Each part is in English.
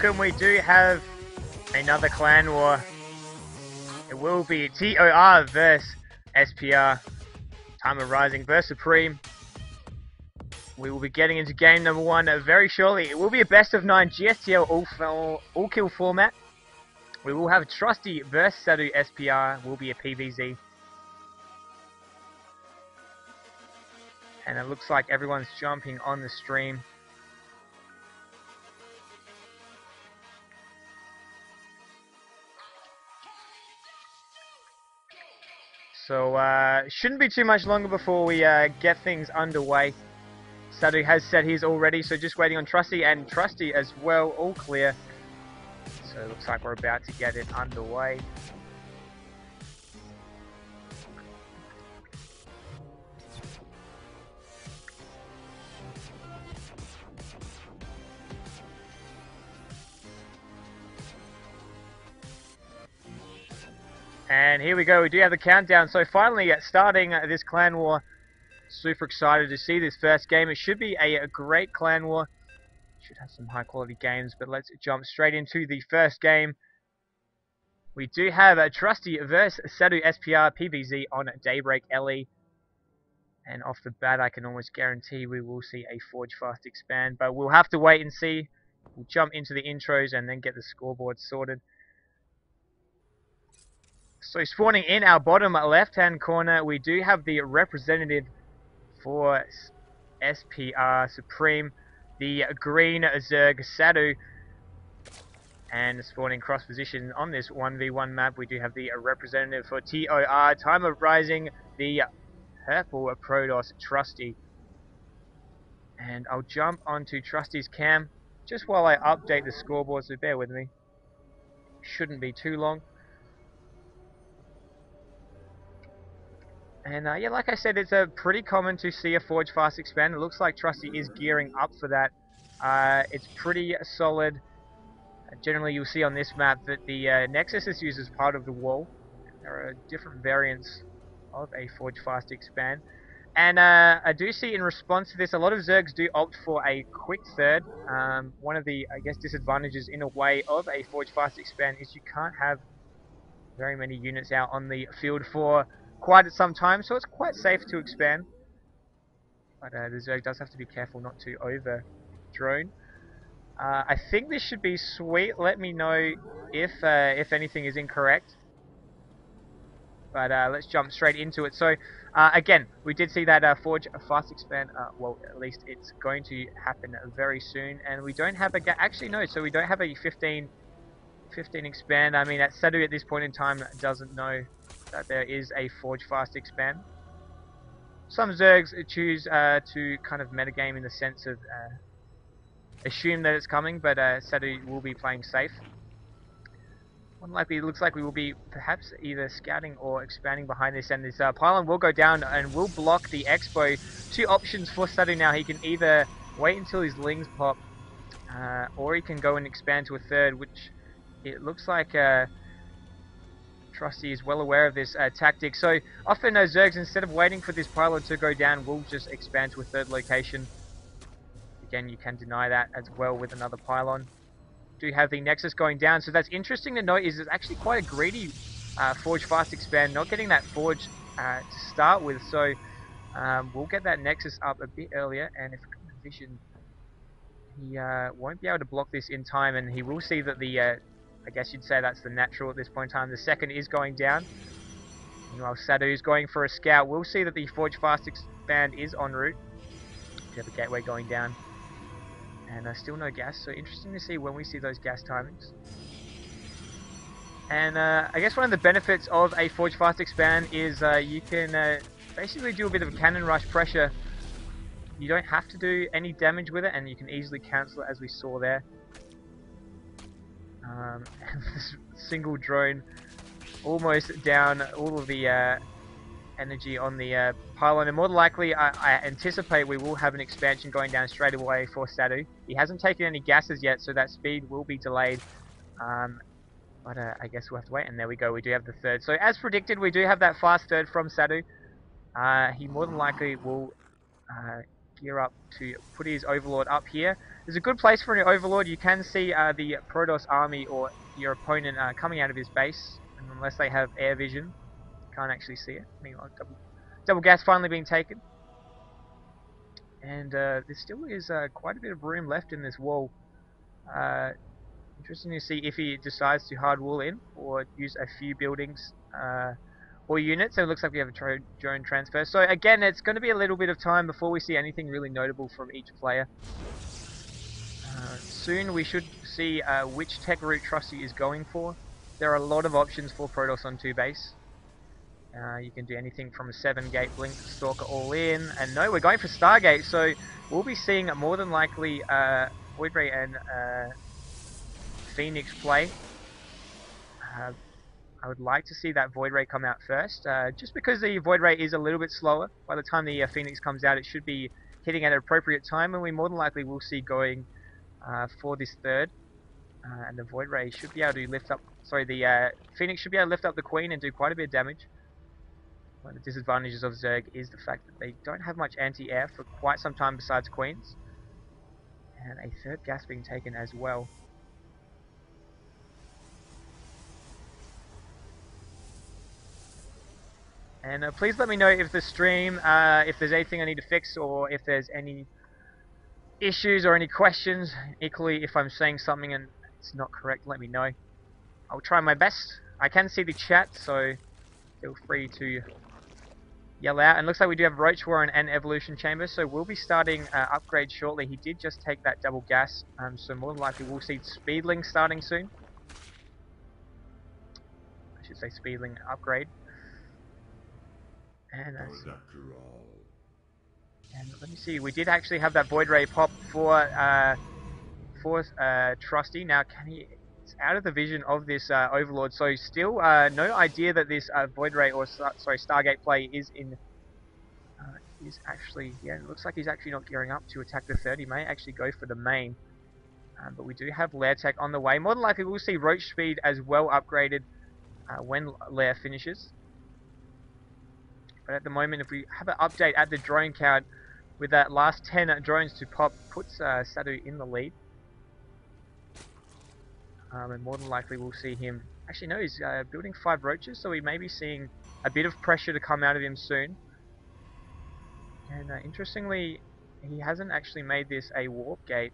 welcome. We do have another clan war. It will be ToR versus SPR. Time of Rising versus Supreme. We will be getting into game number 1 very shortly. It will be a best of 9 GSTL All-Kill format. We will have Trusty versus Sadu. SPR will be a PVZ. And it looks like everyone's jumping on the stream. So, shouldn't be too much longer before we get things underway. Sadu has said he's all ready, so just waiting on Trusty, and Trusty as well, all clear. So it looks like we're about to get it underway. And here we go, we do have the countdown. So finally starting this clan war. Super excited to see this first game. It should be a great clan war. Should have some high quality games, but let's jump straight into the first game. We do have a Trusty versus Sadu SPR PVZ on Daybreak LE. And off the bat I can almost guarantee we will see a Forge Fast expand, but we'll have to wait and see. We'll jump into the intros and then get the scoreboard sorted. So spawning in our bottom left hand corner, we do have the representative for SPR Supreme, the green Zerg Sadu. And spawning cross position on this 1v1 map, we do have the representative for ToR, Time of Rising, the purple Protoss Trusty. And I'll jump onto Trusty's cam just while I update the scoreboard, so bear with me. Shouldn't be too long. And yeah, like I said, it's pretty common to see a Forge Fast expand. It looks like Trusty is gearing up for that. It's pretty solid. Generally, you'll see on this map that the Nexus is used as part of the wall. There are different variants of a Forge Fast expand. And I do see in response to this, a lot of Zergs do opt for a quick third. One of the, I guess, disadvantages in a way of a Forge Fast expand is you can't have very many units out on the field for quite some time, so it's quite safe to expand. But the Zerg does have to be careful not to over drone. I think this should be sweet. Let me know if anything is incorrect. But let's jump straight into it. So again, we did see that Forge Fast expand. Well, at least it's going to happen very soon. And we don't have a actually no. So we don't have a 15 expand. I mean, Sadu at this point in time doesn't know that there is a Forge Fast expand. Some Zergs choose to kind of metagame in the sense of assume that it's coming, but Sadu will be playing safe. Unlikely, it looks like we will be perhaps either scouting or expanding behind this, and this pylon will go down and will block the Expo. Two options for Sadu now. He can either wait until his lings pop, or he can go and expand to a third, which it looks like Trusty is well aware of this tactic. So often Zergs, instead of waiting for this pylon to go down, will just expand to a third location. Again, you can deny that as well with another pylon. Do have the Nexus going down, so that's interesting to note. Is it's actually quite a greedy Forge Fast expand, not getting that Forge to start with. So we'll get that Nexus up a bit earlier, and if vision, he won't be able to block this in time, and he will see that the I guess you'd say that's the natural at this point in time. The second is going down. Meanwhile, Sadu is going for a scout. We'll see that the Forge Fast expand is en route. We have a gateway going down. And still no gas, so interesting to see when we see those gas timings. And I guess one of the benefits of a Forge Fast expand is you can basically do a bit of a cannon rush pressure. You don't have to do any damage with it, and you can easily cancel it, as we saw there. And this single drone almost down all of the energy on the pylon, and more than likely I anticipate we will have an expansion going down straight away for Sadu. He hasn't taken any gases yet, so that speed will be delayed, but I guess we'll have to wait. And there we go, we do have the third. So as predicted, we do have that fast third from Sadu. He more than likely will gear up to put his Overlord up here. There's a good place for an Overlord. You can see the Protoss army or your opponent coming out of his base, and unless they have air vision, can't actually see it. Meanwhile, double gas finally being taken. And there still is quite a bit of room left in this wall. Interesting to see if he decides to hard wall in or use a few buildings or units. So it looks like we have a drone transfer. So again, it's going to be a little bit of time before we see anything really notable from each player. Soon we should see which tech route Trusty is going for. There are a lot of options for Protoss on 2 base. You can do anything from a 7-gate Blink Stalker all in, and no, we're going for Stargate, so we'll be seeing more than likely Void Ray and Phoenix play. I would like to see that Void Ray come out first, just because the Void Ray is a little bit slower. By the time the Phoenix comes out, it should be hitting at an appropriate time, and we more than likely will see going for this third. And the Void Ray should be able to lift up, the Phoenix should be able to lift up the Queen and do quite a bit of damage. One of the disadvantages of Zerg is the fact that they don't have much anti-air for quite some time besides Queens. And a third gas being taken as well. And please let me know if the stream, if there's anything I need to fix, or if there's any issues or any questions. Equally, if I'm saying something and it's not correct, let me know. I'll try my best. I can see the chat, so feel free to yell out. And looks like we do have Roach Warren and Evolution Chamber, so we'll be starting upgrade shortly. He did just take that double gas, so more than likely we'll see Speedling starting soon. I should say Speedling upgrade. And let me see, we did actually have that Void Ray pop for Trusty. Now, it's out of the vision of this Overlord, so still no idea that this Void Ray or Stargate play is in. Is actually, yeah, it looks like he's actually not gearing up to attack the third. He may actually go for the main, but we do have Lair Tech on the way. More than likely, we'll see Roach Speed as well upgraded when Lair finishes. But at the moment, if we have an update at the drone count with that last 10 drones to pop, puts Sadu in the lead. And more than likely we'll see him... Actually no, he's building 5 roaches, so we may be seeing a bit of pressure to come out of him soon. And interestingly, he hasn't actually made this a warp gate.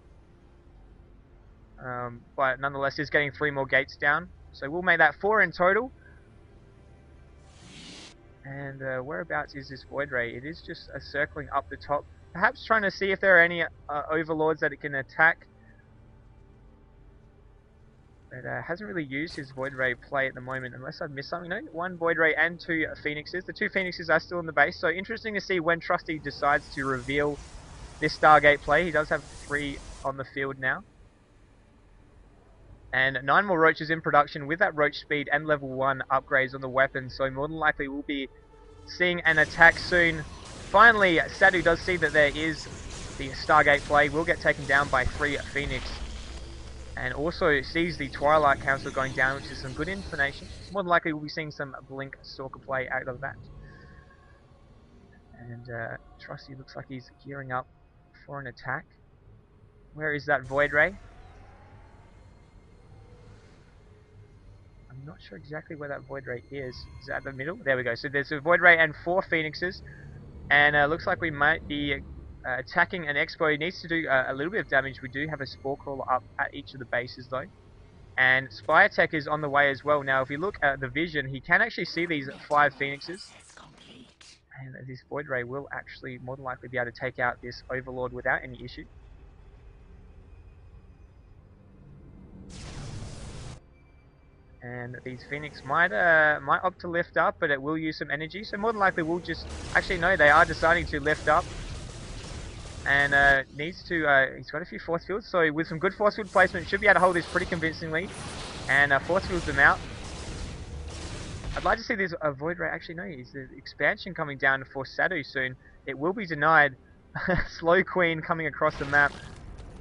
But nonetheless, he's getting 3 more gates down. So we'll make that 4 in total. And whereabouts is this Void Ray? It is just circling up the top. Perhaps trying to see if there are any Overlords that it can attack. But hasn't really used his Void Ray play at the moment, unless I've missed something. No, 1 Void Ray and 2 Phoenixes. The 2 Phoenixes are still in the base, so interesting to see when Trusty decides to reveal this Stargate play. He does have 3 on the field now. And 9 more Roaches in production with that Roach Speed and level 1 upgrades on the weapon, so more than likely we'll be seeing an attack soon. Finally, Sadu does see that there is the Stargate play, will get taken down by 3 Phoenix. And also sees the Twilight Council going down, which is some good information. More than likely we'll be seeing some Blink Stalker play out of that. And Trusty looks like he's gearing up for an attack. Where is that Void Ray? I'm not sure exactly where that Void Ray is. Is it at the middle? There we go. So there's a Void Ray and 4 Phoenixes. And looks like we might be attacking an Expo. He needs to do a little bit of damage. We do have a Spore Crawler up at each of the bases though. And Spire Tech is on the way as well. Now if you look at the vision, he can actually see these 5 Phoenixes. And this Void Ray will actually more than likely be able to take out this Overlord without any issue. And these Phoenix might opt to lift up, but it will use some energy. So more than likely we'll just... Actually no, they are deciding to lift up. And needs to... he's got a few force fields, so with some good force field placement, should be able to hold this pretty convincingly. And force fields them out. I'd like to see this Void Ray... Actually no, is the expansion coming down for Sadu soon. It will be denied. Slow Queen coming across the map.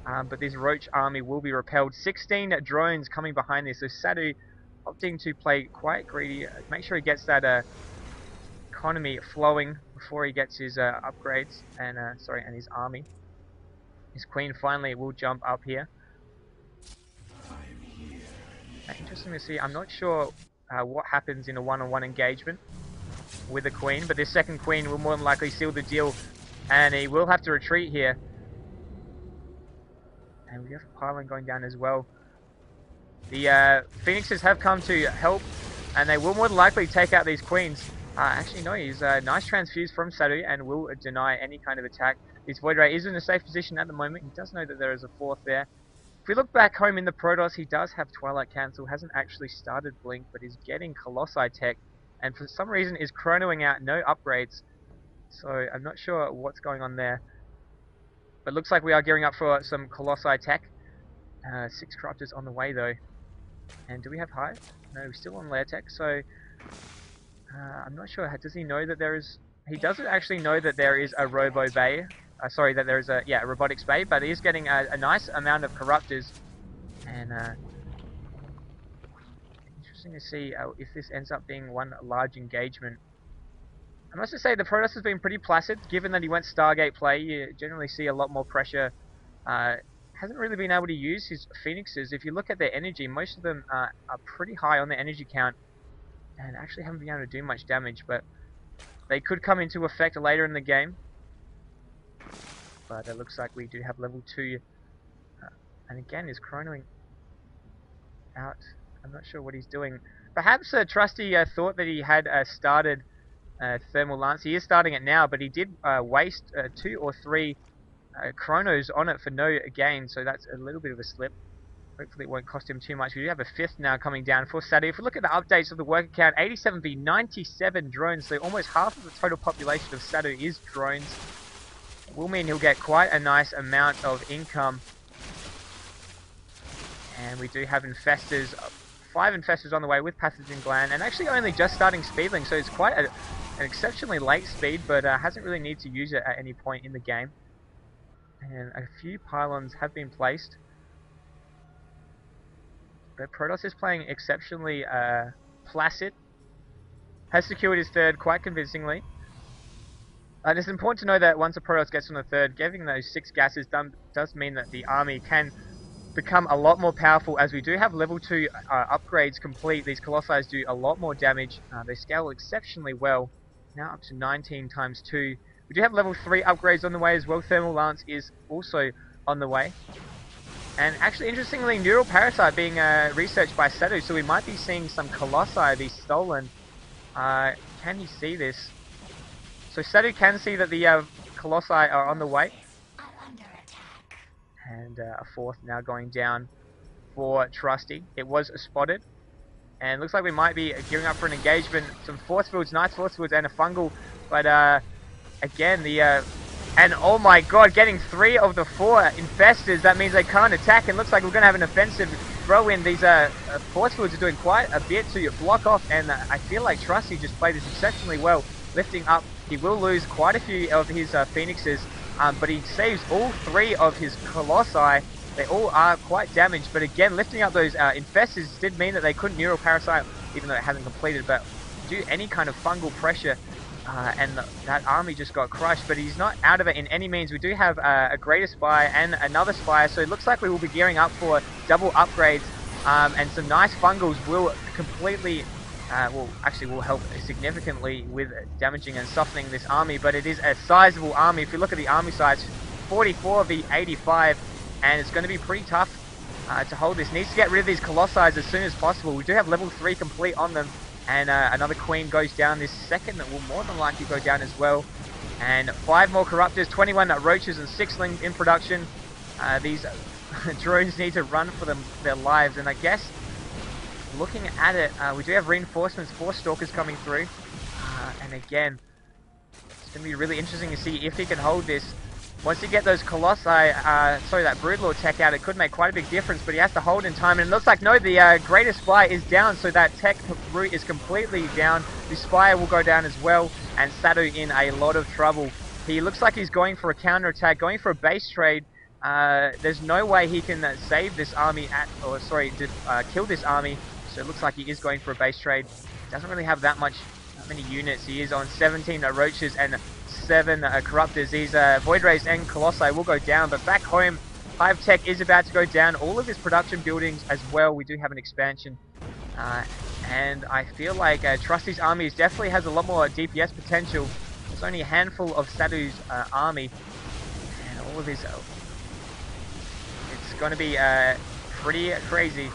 But this Roach army will be repelled. 16 drones coming behind this, so Sadu... opting to play quite greedy, make sure he gets that economy flowing before he gets his upgrades and and his army. His queen finally will jump up here. Interesting to see. I'm not sure what happens in a one-on-one engagement with the queen, but this second queen will more than likely seal the deal, and he will have to retreat here. And we have a pylon going down as well. The phoenixes have come to help, and they will more than likely take out these queens. Actually, no, he's a nice transfuse from Sadu and will deny any kind of attack. His Void Ray is in a safe position at the moment. He does know that there is a fourth there. If we look back home in the Protoss, he does have Twilight Cancel, hasn't actually started Blink, but is getting Colossi Tech, and for some reason is chronoing out no upgrades. So I'm not sure what's going on there. But looks like we are gearing up for some Colossi Tech. 6 Corruptors on the way though. And do we have Hive? No, we're still on Lair Tech, so I'm not sure. Does he know that there is... He doesn't actually know that there is a Robo Bay. Sorry, that there is a Robotics Bay, but he is getting a nice amount of Corruptors. And interesting to see if this ends up being one large engagement. I must just say the Protoss has been pretty placid, given that he went Stargate play. You generally see a lot more pressure. Hasn't really been able to use his Phoenixes. If you look at their energy, most of them are pretty high on their energy count, and actually haven't been able to do much damage, but they could come into effect later in the game. But it looks like we do have level 2, and again is chronoing out. I'm not sure what he's doing. Perhaps Trusty thought that he had started Thermal Lance. He is starting it now, but he did waste 2 or 3 chronos on it for no gain, so that's a little bit of a slip. Hopefully it won't cost him too much. We do have a 5th now coming down for Sadu. If we look at the updates of the worker count, 87v 97 drones, so almost half of the total population of Sadu is drones. It will mean he'll get quite a nice amount of income. And we do have Infestors, 5 Infestors on the way with Pathogen Gland, and actually only just starting Speedling, so it's quite an exceptionally late speed, but hasn't really needed to use it at any point in the game. And a few pylons have been placed. But Protoss is playing exceptionally placid. Has secured his 3rd quite convincingly. It's important to know that once a Protoss gets on the 3rd, getting those 6 gases done does mean that the army can become a lot more powerful, as we do have level 2 upgrades complete. These Colossi do a lot more damage. They scale exceptionally well. Now up to 19 times 2. We do have level 3 upgrades on the way as well. Thermal Lance is also on the way. And actually, interestingly, Neural Parasite being researched by Sadu, so we might be seeing some Colossi be stolen. Can he see this? So Sadu can see that the Colossi are on the way. And a 4th now going down for Trusty. It was spotted. And looks like we might be gearing up for an engagement. Some Force Fields, nice Force Fields and a Fungal. But again, and oh my god, getting 3 of the 4 Infestors, that means they can't attack, and looks like we're going to have an offensive throw in. These Force Fields are doing quite a bit to block off, and I feel like Trusty just played this exceptionally well, lifting up. He will lose quite a few of his Phoenixes, but he saves all 3 of his Colossi. They all are quite damaged, but again, lifting up those Infestors did mean that they couldn't Neural Parasite, even though it hasn't completed, but do any kind of fungal pressure. And that army just got crushed, but he's not out of it in any means. We do have a Greater Spire and another Spire, so it looks like we will be gearing up for double upgrades, and some nice Fungals will completely, will help significantly with damaging and softening this army, but it is a sizable army. If you look at the army size, 44v85, and it's going to be pretty tough to hold this. Needs to get rid of these Colossi as soon as possible. We do have level 3 complete on them. And another Queen goes down. This second that will more than likely go down as well. And 5 more Corruptors, 21 Roaches and 6ling in production. These drones need to run for their lives. And I guess, looking at it, we do have reinforcements, 4 Stalkers coming through. And again, it's going to be really interesting to see if he can hold this. Once you get those Colossi, that Broodlord tech out, it could make quite a big difference, but he has to hold in time, and it looks like, no, the Greater Spire is down, so that tech route is completely down. The Spire will go down as well, and Sadu in a lot of trouble. He looks like he's going for a counter-attack, going for a base trade. There's no way he can save this army, kill this army, so it looks like he is going for a base trade. Doesn't really have that much how many units. He is on 17 roaches and 7 corruptors. These Void Rays and Colossi will go down, but back home, Hive Tech is about to go down. All of his production buildings as well. We do have an expansion. And I feel like Trusty's army definitely has a lot more DPS potential. There's only a handful of Sadu's army. And all of his... it's going to be pretty crazy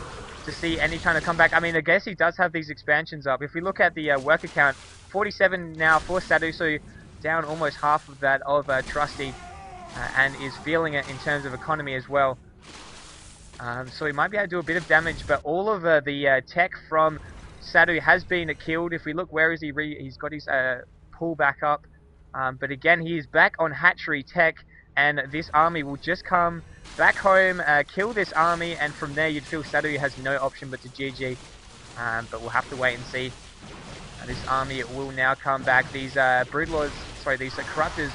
to see any kind of comeback. I mean, I guess he does have these expansions up. If we look at the worker count, 47 now for Sadu, so down almost half of that of Trusty. And is feeling it in terms of economy as well. So he might be able to do a bit of damage, but all of the tech from Sadu has been killed. If we look, where is he? He's got his pull back up. But again, he is back on hatchery tech, and this army will just come back home, kill this army, and from there you'd feel Sadu has no option but to GG. But we'll have to wait and see. This army will now come back. These Broodlords, sorry, these Corruptors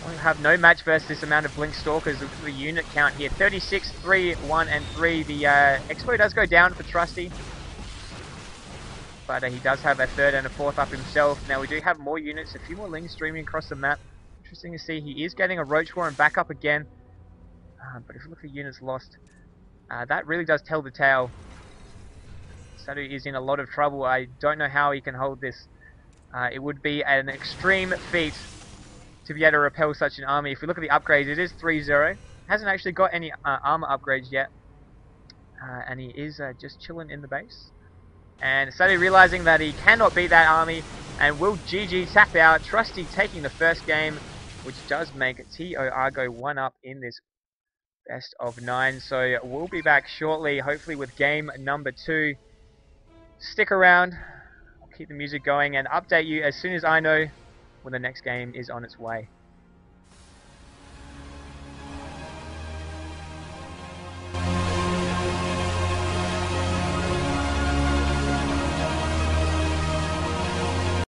will have no match versus this amount of Blink Stalkers. Look at the unit count here. 36, 3, 1, and 3. The Expo does go down for Trusty. But he does have a 3rd and a 4th up himself. Now we do have more units, a few more Lings streaming across the map. Interesting to see. He is getting a Roach War and back up again. But if you look at units lost, that really does tell the tale. Sadu is in a lot of trouble. I don't know how he can hold this. It would be an extreme feat to be able to repel such an army. If we look at the upgrades, it is 3-0. Hasn't actually got any armor upgrades yet. And he is just chilling in the base. And Sadu realizing that he cannot beat that army and will GG tap out. Trusty taking the first game, which does make ToR go 1 up in this best of 9. So we'll be back shortly, hopefully with game number 2. Stick around. I'll keep the music going and update you as soon as I know when the next game is on its way.